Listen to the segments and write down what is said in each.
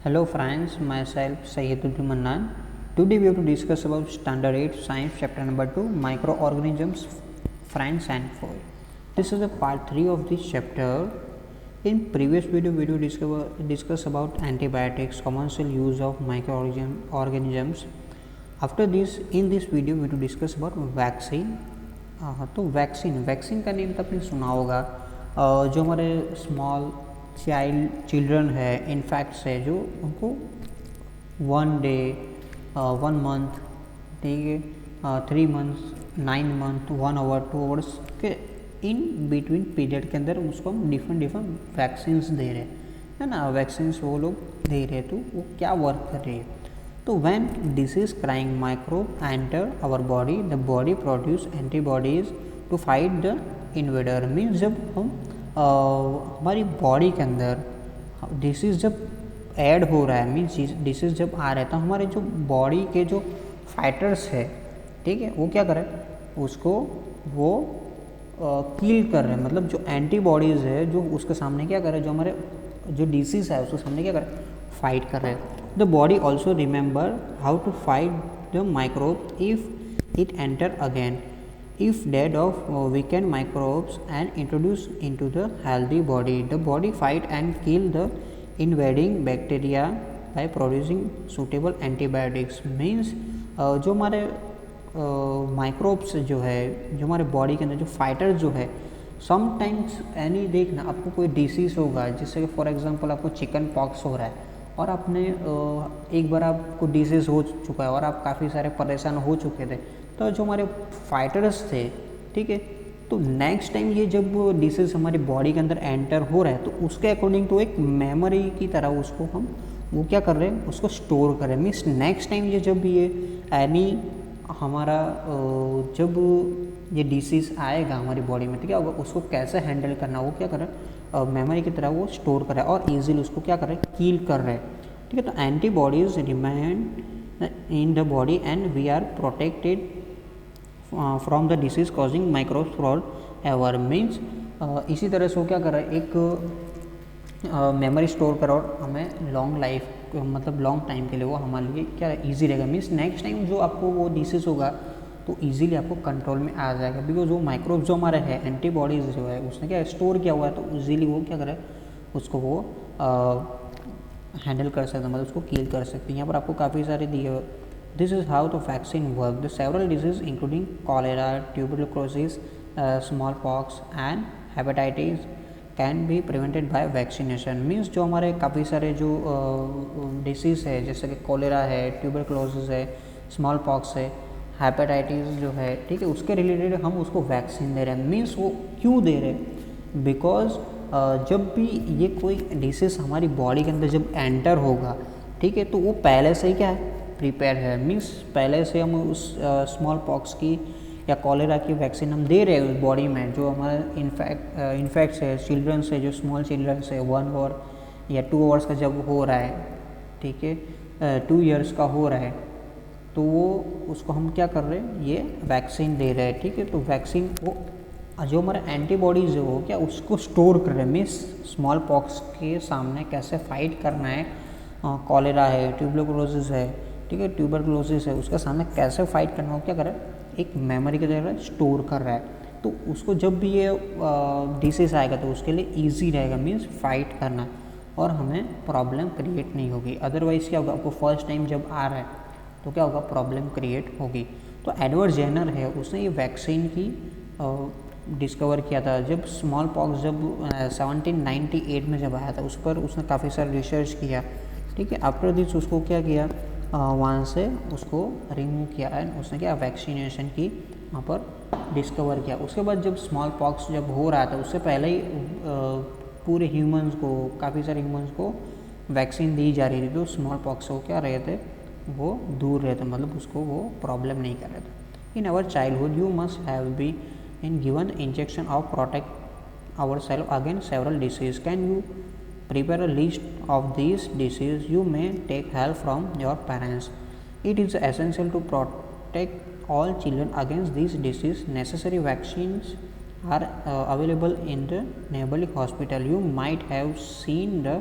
Hello friends, myself Sayyiduddin Mannan. Today we have to discuss about Standard 8 Science Chapter number 2 Microorganisms, Friends and Foe. This is the part 3 of this chapter. In previous video we discuss about antibiotics, commercial use of microorganisms. After this, in this video we will discuss about vaccine. तो vaccine का name तो आपने सुना होगा। जो हमारे small children है, इनफैक्ट्स है, जो उनको 1 डे 1 मंथ, ठीक है, 3 मंथ्स, 9 मंथ, 1 आवर 2 आवर्स के इन बिटवीन पीरियड के अंदर उसको हम डिफरेंट वैक्सीन्स दे रहे हैं ना। वैक्सीन्स वो लोग दे रहे हैं, तो वो क्या वर्क कर रही है। तो when disease crying microbe enter our body, the body produce antibodies to fight the invader. Means जब हम हमारी बॉडी के अंदर डिसीज़ जब ऐड हो रहा है, मीन्स डिसीज़ जब आ रहा है, तो हमारे जो बॉडी के जो फाइटर्स है, ठीक है, वो क्या कर रहे हैं, उसको वो किल कर रहे हैं। मतलब जो एंटीबॉडीज़ है जो उसके सामने क्या कर रहे हैं, जो हमारे जो डिसीज़ है उसके सामने क्या कर रहे हैं, फाइट कर रहे हैं। The body also remember how to fight the microbe if it enter again, if dead of weakened microbes and introduced into the healthy body. The body fight and kill the invading bacteria by producing suitable antibiotics. Means जो हमारे microbes जो है, जो हमारे body के अंदर जो fighter जो है, समटाइम्स एनी देखना आपको कोई डिसीज़ होगा, जिससे फॉर एग्जांपल आपको चिकन पॉक्स हो रहा है और आपने एक बार आपको डिसीज़ हो चुका है और आप काफ़ी सारे परेशान हो चुके थे, तो जो हमारे फाइटर्स थे, ठीक है, तो नेक्स्ट टाइम ये जब डिसीज़ हमारी बॉडी के अंदर एंटर हो रहा है, तो उसके अकॉर्डिंग तो एक मेमोरी की तरह उसको हम वो क्या कर रहे हैं, उसको स्टोर कर रहे हैं। मीन्स नेक्स्ट टाइम ये जब ये एनी हमारा जब ये डिसीज़ आएगा हमारी बॉडी में, तो क्या होगा, उसको कैसे हैंडल करना, वो क्या कर रहे हैं, मेमोरी की तरह वो स्टोर कर रहा है और ईजिली उसको क्या कर रहे हैं, कील कर रहे हैं। ठीक है, तो antibodies remain in the body and we are protected from the disease causing microbes forever. Means इसी तरह से वो क्या कर रहा है, एक मेमोरी स्टोर कर और हमें लॉन्ग लाइफ, मतलब लॉन्ग टाइम के लिए वो हमारे लिए क्या ईजी रहेगा। मीन्स नेक्स्ट टाइम जो आपको वो डिसीज़ होगा तो ईजिली आपको कंट्रोल में आ जाएगा, बिकॉज वो माइक्रोब्स जो हमारे है, एंटीबॉडीज़ जो है, उसने क्या स्टोर किया हुआ है, तो ईजिली वो क्या करे, उसको वो हैंडल कर सकते हैं, मतलब उसको किल कर सकते हैं। यहाँ पर आपको काफ़ी सारे दिए। This is how the vaccine work. The several diseases including cholera, tuberculosis, smallpox and hepatitis can be prevented by vaccination. Means जो हमारे काफ़ी सारे जो डिसीज़ है, जैसे कि कॉलेरा है, ट्यूबरक्लोसिस है, स्मॉल पॉक्स है, हेपेटाइटिस जो है, ठीक है, उसके रिलेटेड हम उसको वैक्सीन दे रहे हैं। मीन्स वो क्यों दे रहे हैं, बिकॉज जब भी ये कोई डिसीज़ हमारी बॉडी के अंदर जब एंटर होगा, ठीक है, तो वो पहले से ही क्या है, प्रिपेयर है। मीन्स पहले से हम उस स्मॉल पॉक्स की या कॉलेरा की वैक्सीन हम दे रहे हैं उस बॉडी में, जो हमारे इन्फेक्ट्स है, चिल्ड्रंस है, जो स्मॉल चिल्ड्रंस है, 1 आवर या 2 आवर्स का जब हो रहा है, ठीक है, 2 ईयर्स का हो रहा है, तो वो उसको हम क्या कर रहे हैं, ये वैक्सीन दे रहे हैं। ठीक है, तो वैक्सीन वो जो हमारे एंटीबॉडीज़ है वो क्या उसको स्टोर कर रहे हैं। मीन्स स्मॉल पॉक्स के सामने कैसे फाइट करना है, कॉलेरा है, ट्यूबरक्लोसिस है, ठीक है, ट्यूबरक्लोसिस है, उसके सामने कैसे फाइट करना हो, क्या कर रहा है, एक मेमोरी की तरह स्टोर कर रहा है। तो उसको जब भी ये डिसीज़ आएगा तो उसके लिए ईजी रहेगा, मीन्स फाइट करना, और हमें प्रॉब्लम क्रिएट नहीं होगी। अदरवाइज़ क्या होगा, आपको फर्स्ट टाइम जब आ रहा है तो क्या होगा, प्रॉब्लम क्रिएट होगी। तो एडवर्ड जेनर है, उसने ये वैक्सीन की डिस्कवर किया था जब स्मॉल पॉक्स जब 1798 में जब आया था, उस पर उसने काफ़ी सारा रिसर्च किया। ठीक है, आफ्टर दिस उसको क्या किया, वहाँ से उसको रिमूव किया एंड उसने क्या वैक्सीनेशन की वहाँ पर डिस्कवर किया। उसके बाद जब स्मॉल पॉक्स जब हो रहा था, उससे पहले ही पूरे ह्यूमंस को, काफ़ी सारे ह्यूमंस को वैक्सीन दी जा रही थी, तो स्मॉल पॉक्स से वो क्या रहे थे, वो दूर रहे थे, मतलब उसको वो प्रॉब्लम नहीं कर रहे थे। In our childhood you must have been given injection of protect our self against several disease. Can you prepare a list of these diseases you may take help from your parents. It is essential to protect all children against these diseases. Necessary vaccines are available in the neighborhood hospital. You might have seen the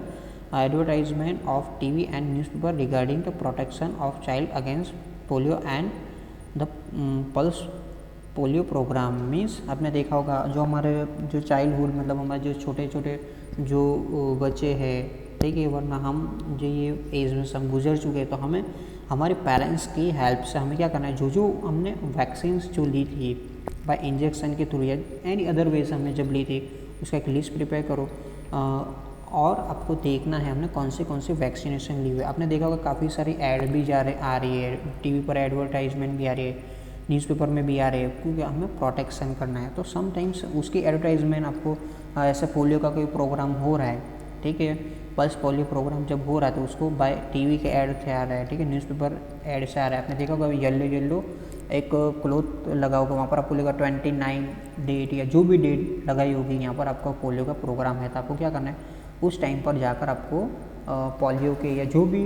advertisement of TV and newspaper regarding the protection of child against polio and the pulse polio programme means आपने देखा होगा जो हमारे जो childhood मतलब हमारे जो छोटे छोटे जो बच्चे हैं, ठीक है, वरना हम जो ये एज में सब गुजर चुके हैं, तो हमें हमारे पेरेंट्स की हेल्प से हमें क्या करना है, जो हमने वैक्सीन जो ली थी बाय इंजेक्शन के थ्रू या एनी अदर वे से हमने जब ली थी, उसका एक लिस्ट प्रिपेयर करो और आपको देखना है हमने कौन सी वैक्सीनेशन ली हुई है। आपने देखा होगा काफ़ी सारी ऐड भी आ रही है, टीवी पर एडवर्टाइजमेंट भी आ रही है, न्यूज़पेपर में भी आ रहे हैं, क्योंकि हमें प्रोटेक्शन करना है। तो समटाइम्स उसकी एडवर्टाइजमेंट आपको ऐसे पोलियो का कोई प्रोग्राम हो रहा है, ठीक है, पल्स पोलियो प्रोग्राम जब हो रहा है तो उसको बाय टीवी के ऐड से आ रहा है, ठीक है, न्यूज़पेपर ऐड से आ रहा है। आपने देखा होगा येलो एक क्लोथ लगा होगा, वहाँ पर आपको लिखा 29 डेट या जो भी डेट लगाई होगी यहाँ पर आपका पोलियो का प्रोग्राम है। तो आपको क्या करना है, उस टाइम पर जाकर आपको पोलियो के या जो भी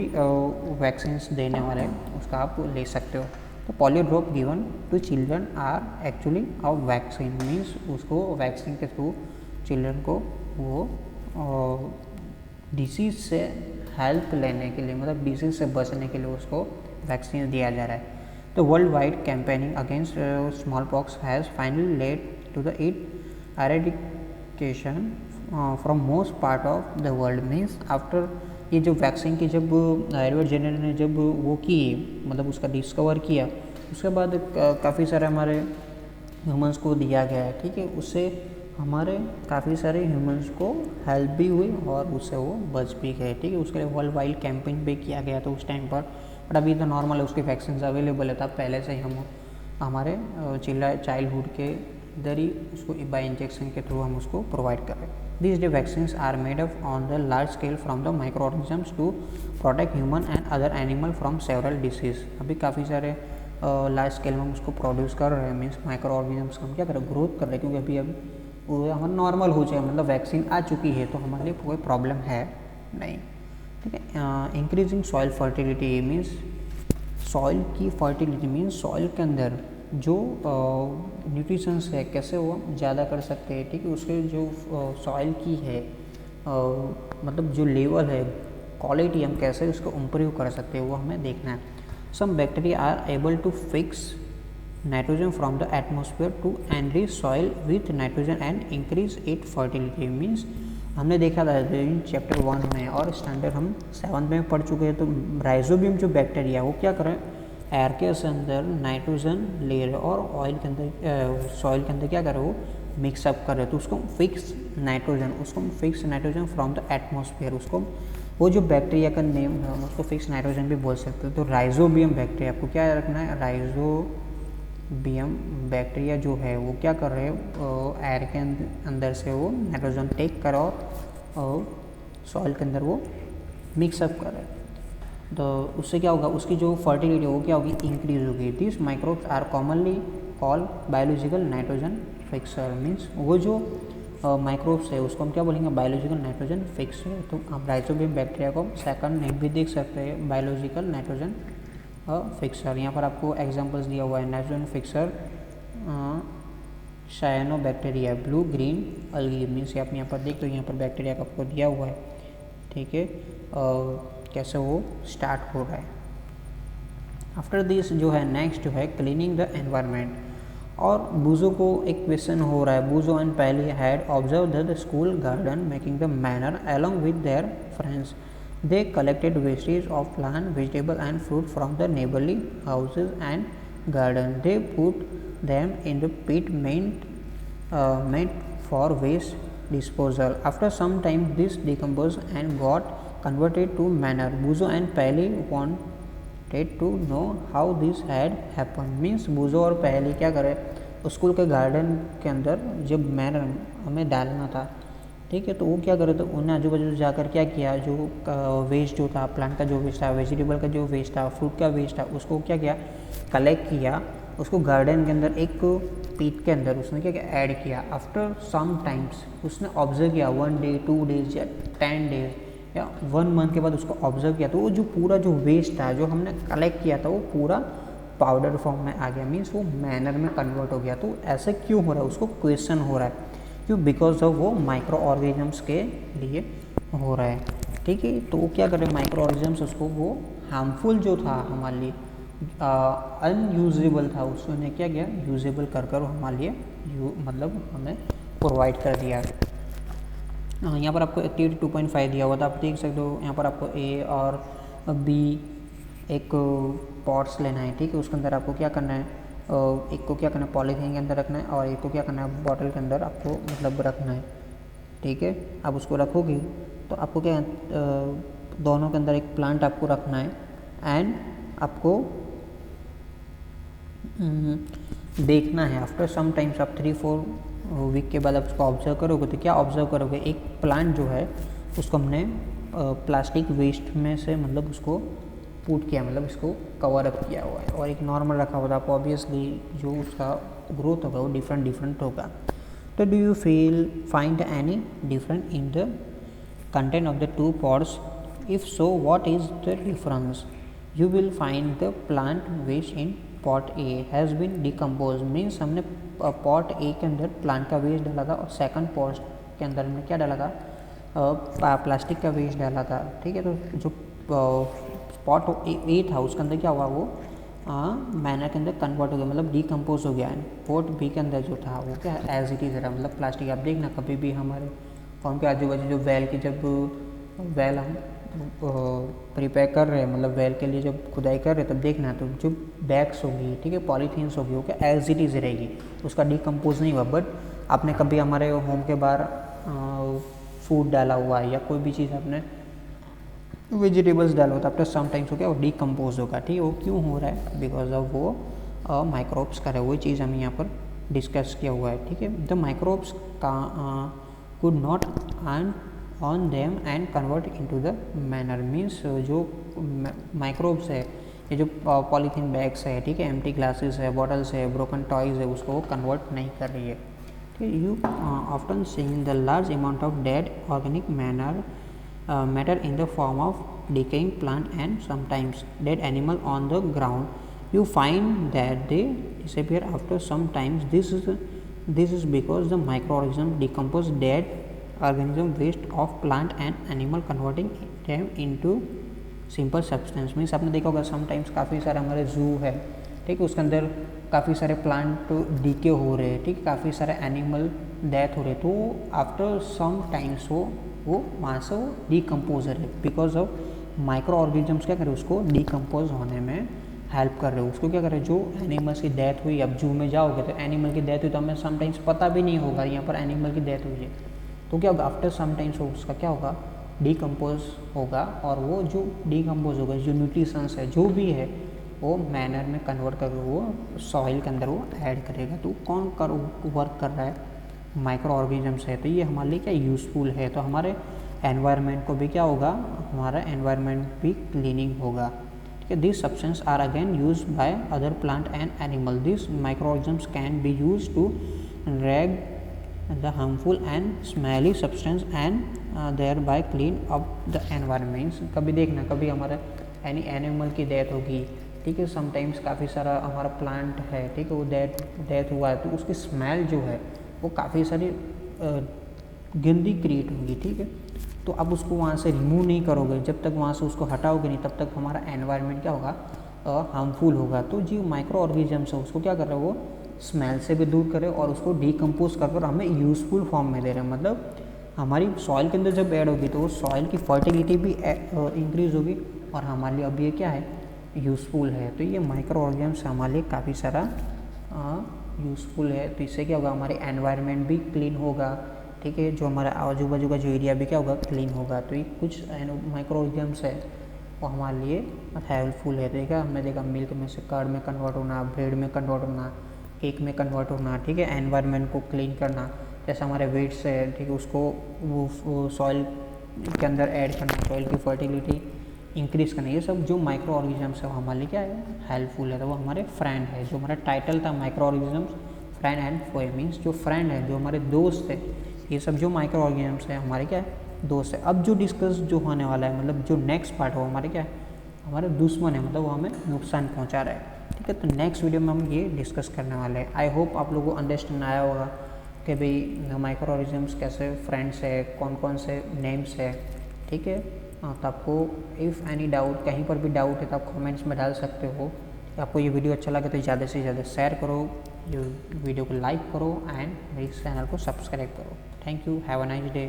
वैक्सीन्स देने वाले हैं उसका आप ले सकते हो। तो polio drop given to children are actually a vaccine means उसको वैक्सीन के थ्रू चिल्ड्रन को वो डिसीज़ से हेल्प लेने के लिए, मतलब डिसीज़ से बचने के लिए उसको वैक्सीन दिया जा रहा है। तो worldwide campaigning against smallpox has finally led to the it eradication from most part of the world means आफ्टर ये जो वैक्सीन की जब एडवर्ड जेनर ने जब वो की, मतलब उसका डिस्कवर किया, उसके बाद काफ़ी सारे हमारे ह्यूमंस को दिया गया है, ठीक है, उससे हमारे काफ़ी सारे ह्यूमंस को हेल्प भी हुई और उससे वो बच भी गए, ठीक है। उसके लिए वर्ल्ड वाइड कैंपेन भी किया गया था उस टाइम पर, बट अभी तो नॉर्मल है, उसकी वैक्सीन अवेलेबल है, तब पहले से ही हम हमारे चाइल्डहुड के इधर ही उसको बाय इंजेक्शन के थ्रू हम उसको प्रोवाइड कर रहे हैं। These day vaccines are made up on the large scale from the microorganisms to protect human and other animal from several disease। अभी काफ़ी सारे लार्ज स्केल में हम उसको प्रोड्यूस कर रहे हैं, मीन्स माइक्रो ऑर्गेनिजम्स हम क्या कर रहे हैं, ग्रोथ कर रहे हैं, क्योंकि अभी वो हमारा नॉर्मल हो जाए, मतलब वैक्सीन आ चुकी है तो हमारे लिए कोई प्रॉब्लम है नहीं, ठीक है। Increasing soil fertility means soil की फर्टिलिटी मीन्स सॉइल के अंदर जो न्यूट्रिशंस है कैसे वो ज़्यादा कर सकते हैं, ठीक है, उसके जो सॉइल की है मतलब जो लेवल है, क्वालिटी हम कैसे उसको इम्प्रूव कर सकते हैं वो हमें देखना है। Some bacteria are able to fix nitrogen from the atmosphere to enrich soil with nitrogen and increase it fertility means हमने देखा था चैप्टर 1 में और स्टैंडर्ड हम 7 में पढ़ चुके हैं। तो राइजोबियम जो बैक्टीरिया है वो क्या करें, एयर के अंदर नाइट्रोजन ले रहे और ऑयल के अंदर सॉइल के अंदर क्या करे, वो मिक्सअप कर रहे, तो उसको fix nitrogen from the atmosphere, उसको वो जो बैक्टीरिया का नेम है हम उसको फिक्स नाइट्रोजन भी बोल सकते हैं। तो राइजोबियम बैक्टीरिया आपको क्या रखना है, राइजोबियम बैक्टीरिया जो है वो क्या कर रहे हैं, एयर के अंदर से वो नाइट्रोजन टेक कर और सॉइल के अंदर वो मिक्सअप कर रहे हैं। तो उससे क्या होगा, उसकी जो फर्टिलिटी वो क्या होगी, इंक्रीज होगी। This microbes are commonly call biological nitrogen fixer means वो जो माइक्रोब्स है उसको हम क्या बोलेंगे, बायोलॉजिकल नाइट्रोजन फिक्सर। तो आप राइजोबियम बैक्टीरिया को सेकंड नेम भी देख सकते हैं, बायोलॉजिकल नाइट्रोजन फिक्सर। यहाँ पर आपको एग्जांपल्स दिया हुआ है, nitrogen fixer cyanobacteria, blue green अलगी means आप यहाँ पर देख तो यहाँ पर बैक्टीरिया का आपको दिया हुआ है, ठीक है, कैसे वो स्टार्ट हो रहा है। आफ्टर दिस जो है नेक्स्ट जो है क्लीनिंग द एनवायरनमेंट। और बूजो को एक क्वेश्चन हो रहा है, Boojho and Paheli had observe the school garden making the manure along with their friends. They collected wastage of plant vegetable and fruit from the neighbourly houses and garden. They put them in the pit meant for waste disposal. After some time this decomposed and got converted to manure. Buzo and Paley wanted to know how this had happened. Means बुजो और पहली क्या करे, school के garden के अंदर जब manner हमें डालना था, ठीक है, तो वो क्या करे, तो उन्हें आजू बाजू जाकर क्या किया, जो वेस्ट जो था, प्लांट का जो वेस्ट था, वेजिटेबल का जो वेस्ट था, फ्रूट का वेस्ट था, उसको क्या किया, कलेक्ट किया, उसको गार्डन के अंदर एक पीट के अंदर उसने क्या किया, ऐड किया। आफ्टर सम टाइम्स उसने ऑब्जर्व किया 1 डे 2 डेज या 10 डेज या 1 मंथ के बाद उसको ऑब्जर्व किया, तो वो जो पूरा जो वेस्ट था जो हमने कलेक्ट किया था वो पूरा पाउडर फॉर्म में आ गया, मीन्स वो मैनर में कन्वर्ट हो गया। तो ऐसे क्यों हो रहा है, उसको क्वेश्चन हो रहा है, क्यों, बिकॉज ऑफ वो माइक्रो ऑर्गेनिजम्स के लिए हो रहा है। ठीक है। तो वो क्या कर रहे हैं माइक्रो ऑर्गेनिजम्स, उसको वो हार्मफुल जो था हमारे लिए, अनयूजेबल था, उसने क्या किया यूजेबल कर कर हमारे लिए मतलब हमें प्रोवाइड कर दिया। यहाँ पर आपको एक्टिविटी 2.5 दिया हुआ था, आप देख सकते हो। यहाँ पर आपको ए और बी एक पॉट्स लेना है, ठीक है। उसके अंदर आपको क्या करना है, एक को क्या करना है पॉलीथीन के अंदर रखना है और एक को क्या करना है बॉटल के अंदर आपको मतलब रखना है, ठीक है। आप उसको रखोगे तो आपको क्या दोनों के अंदर एक प्लांट आपको रखना है एंड आपको देखना है। आफ्टर सम टाइम्स आप 3-4 वीक के बाद आप उसको ऑब्जर्व करोगे तो क्या ऑब्जर्व करोगे, एक प्लांट जो है उसको हमने प्लास्टिक वेस्ट में से मतलब उसको पुट किया, मतलब इसको कवर अप किया हुआ है, और एक नॉर्मल रखा हुआ था। आप ऑब्वियसली जो उसका ग्रोथ होगा वो डिफरेंट होगा। तो do you find any different in the content of the 2 pots? If so what is the difference? You will find the plant waste in pot A has been decompose, means हमने pot A के अंदर plant का waste डाला था और second pot के अंदर हमने क्या डाला था प्लास्टिक का वेस्ट डाला था, ठीक है। तो जो पॉट ए था उसके अंदर क्या हुआ वो मैनर के अंदर कन्वर्ट हो गया, मतलब डिकम्पोज हो गया। एंड पॉट बी के अंदर जो था वो क्या एज इट इज़ रहा, मतलब प्लास्टिक। आप देखना कभी भी हमारे फॉर्म के आजू बाजू जो वेल की जब वेल हम प्रिपेयर कर रहे हैं, मतलब वेल के लिए जब खुदाई कर रहे हैं तब देखना तो जो बैग्स होगी, ठीक है, पॉलीथीन्स होगी, वो क्या एज इट इज़ रहेगी, उसका डिकम्पोज नहीं हुआ। बट आपने कभी हमारे होम के बाहर फूड डाला हुआ है या कोई भी चीज़ आपने वेजिटेबल्स डालो तो आफ्टर सम टाइम्स हो गया वो डिकम्पोज होगा, ठीक है। वो क्यों हो रहा है, बिकॉज ऑफ वो माइक्रोब्स का है, वही चीज़ हमें यहाँ पर डिस्कस किया हुआ है, ठीक है। द माइक्रोब्स का could not earn on them and convert into the manner, means जो माइक्रोब्स है, ये जो पॉलीथीन बैग्स है, ठीक है, एम्प्टी ग्लासेस है, बॉटल्स है, ब्रोकन टॉयज़ है, उसको वो कन्वर्ट नहीं कर रही है, ठीक है। You often seeing the large amount of dead organic matter in the form of decaying plant and sometimes dead animal on the ground. You find that they disappear after some times. This is because the microorganism decompose dead organism waste of plant and animal, converting them into simple substance. Means आपने देखा होगा sometimes काफ़ी सारे हमारे जू है, ठीक है, उसके अंदर काफ़ी सारे प्लांट डीके हो रहे हैं, ठीक है, काफ़ी सारे एनिमल डेथ हो रहे हैं, तो आफ्टर सम टाइम्स वो वहाँ से वो डिकम्पोजर है, बिकॉज ऑफ माइक्रो ऑर्गेनिजम्स क्या करें उसको डिकम्पोज होने में हेल्प कर रहे हो। उसको क्या करें, जो एनिमल्स की डेथ हुई, अब जू में जाओगे तो एनिमल की डेथ हुई तो हमें समटाइम्स पता भी नहीं होगा यहाँ पर एनिमल की डेथ हुई है, तो क्या होगा आफ्टर समटाइम्स उसका क्या होगा डिकम्पोज होगा, और वो जो डिकम्पोज होगा जो न्यूट्रिशंस है जो भी है वो मैनर में कन्वर्ट करके वो सॉइल के अंदर वो ऐड करेगा। तो कौन वर्क कर रहा है, माइक्रो ऑर्गेनिजम्स है, तो ये हमारे लिए क्या यूज़फुल है। तो हमारे एनवायरनमेंट को भी क्या होगा, हमारा एनवायरनमेंट भी क्लीनिंग होगा, ठीक है। This substance are again use by other plant and animal. This micro organisms can be use to rag the harmful and smelly substance and thereby clean up the environment। कभी देखना कभी हमारा any animal की death होगी, ठीक है, sometimes काफ़ी सारा हमारा प्लांट है, ठीक है, वो डेथ हुआ है तो उसकी स्मेल जो है वो काफ़ी सारी गंदी क्रिएट होगी, ठीक है। तो अब उसको वहाँ से रिमूव नहीं करोगे, जब तक वहाँ से उसको हटाओगे नहीं तब तक हमारा एनवायरनमेंट क्या होगा हार्मफुल होगा। तो जो माइक्रो ऑर्गेनिजम्स है उसको क्या कर रहे हो, वो स्मेल से भी दूर करें और उसको डिकम्पोज कर हमें यूज़फुल फॉर्म में दे रहे हैं। मतलब हमारी सॉइल के अंदर जब ऐड होगी तो वो सॉइल की फर्टिलिटी भी इंक्रीज़ होगी और हमारे लिए अब ये क्या है यूज़फुल है। तो ये माइक्रो ऑर्गेनिजम्स हमारे लिए काफ़ी सारा यूज़फुल है। तो इससे क्या होगा, हमारे एनवायरनमेंट भी क्लीन होगा, ठीक है, जो हमारा आजू बाजू का जो एरिया भी क्या होगा क्लीन होगा। तो ये कुछ माइक्रो ऑर्गेनिजम्स है वो हमारे लिए हेल्पफुल है। देखा हमने देखा मिल्क में से कर्ड में कन्वर्ट होना, ब्रेड में कन्वर्ट होना, केक में कन्वर्ट होना, ठीक है, एनवायरनमेंट को क्लीन करना, जैसे हमारे वेट्स है, ठीक है, उसको वो सॉइल के अंदर ऐड करना, सॉइल की फर्टिलिटी इंक्रीज़ करना, ये सब जो माइक्रो ऑर्गेनिजम्स है वो हमारे लिए क्या है हेल्पफुल है। तो वो हमारे फ्रेंड है। जो हमारा टाइटल था micro organisms friend and foe, means जो फ्रेंड है, जो हमारे दोस्त है, ये सब जो माइक्रो ऑर्गेनिजम्स है हमारे क्या है दोस्त है। अब जो डिस्कस जो होने वाला है, मतलब जो नेक्स्ट पार्ट हो हमारे क्या है हमारे दुश्मन है, मतलब वो हमें नुकसान पहुँचा रहा है, ठीक है। तो नेक्स्ट वीडियो में हम ये डिस्कस करने वाले हैं। आई होप आप लोगों को अंडरस्टैंड आया होगा कि भाई माइक्रो ऑर्गेनिजम्स कैसे फ्रेंड्स है, कौन कौन से नेम्स है, ठीक है। तो आपको इफ़ एनी डाउट, कहीं पर भी डाउट है तो आप कमेंट्स में डाल सकते हो। आपको ये वीडियो अच्छा लगे तो ज़्यादा से ज़्यादा शेयर करो, ये वीडियो को लाइक करो एंड मेरे चैनल को सब्सक्राइब करो। Thank you, have a nice day.